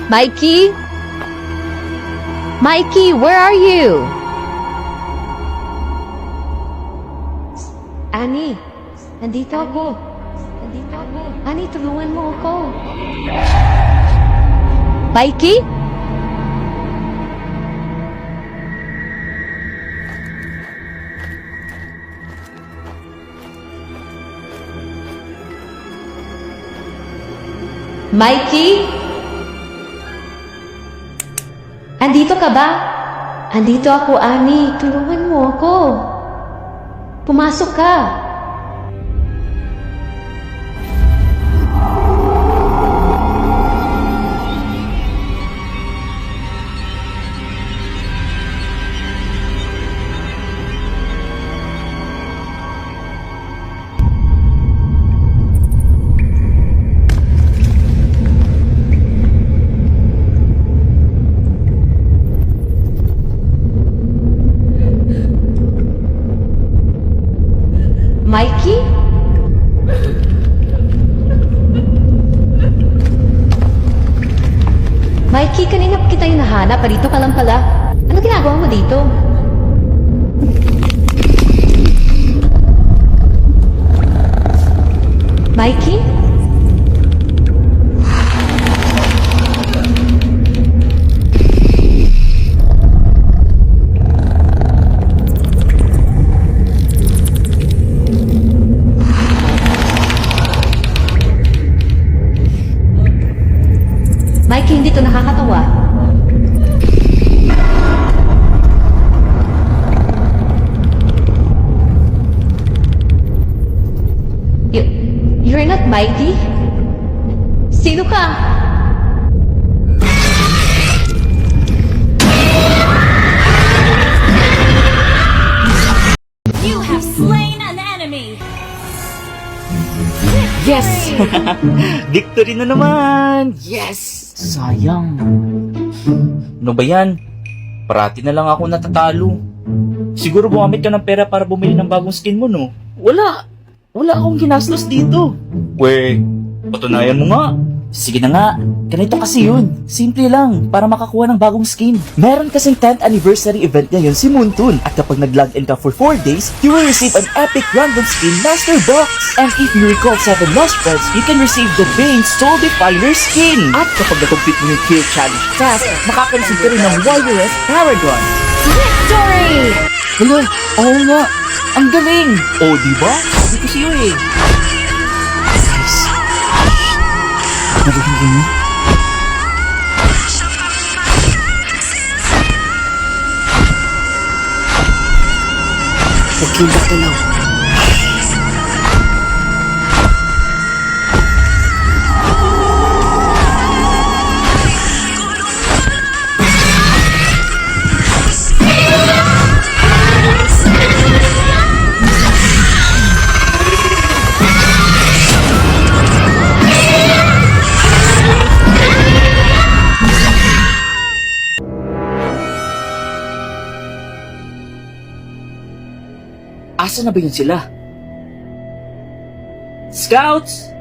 Mikey? Mikey, where are you? Annie, nandito ako. Annie, tulungan mo ako. Mikey? Mikey? Andito ka ba? Andito ako, Annie. Tulungan mo ako. Pumasok ka. Mikey? Mikey, kanina pa kita hinahanap. Parito ka lang pala. Ano ginagawa mo dito? Mikey? Mikey, hindi to nakakatawa. You're not Mikey? Sino ka? You have slain an enemy! Yes! Victory na naman! Yes! Sayang. Ano ba yan? Parati na lang ako natatalo. Siguro gumamit ka ng pera para bumili ng bagong skin mo, no? Wala! Wala akong ginastos dito. We, patunayan mo nga. Sige na nga. Ganito kasi yun. Simple lang, para makakuha ng bagong skin. Meron kasing 10th anniversary event ngayon si Moontoon. At kapag nag-login ka for 4 days, you will receive an epic random skin master box. And if you recall 7 lost friends, you can receive the Bane Soul Definer skin. At kapag na-complete mo yung kill challenge task, makaka-receive ka rin ng Warrioress Paragon. Victory! Hala, oo nga. Ang galing! O, diba? Sabi ko sa'yo eh. Guys, narinig niyo? Huwag yung batalaw. Asa na ba yun sila? Scouts!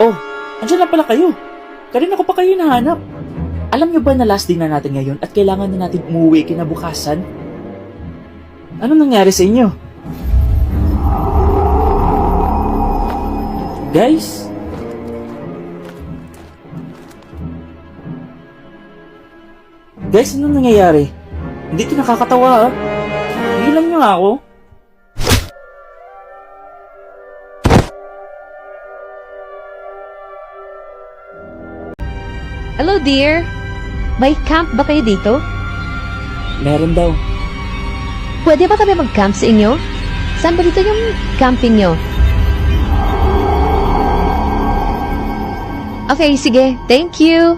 Oh, andyan na pala kayo. Kanina ko pa kayo nahanap. Alam niyo ba na last day na natin ngayon at kailangan na natin umuwi kinabukasan? Ano nangyari sa inyo? Guys? Guys, ano nangyayari? Hindi ito nakakatawa, ah. Hilang niyo nga ako. Hello, dear. May camp ba kayo dito? Meron daw. Pwede ba kami mag-camp sa inyo? Saan ba dito yung camping nyo? Okay, sige. Thank you.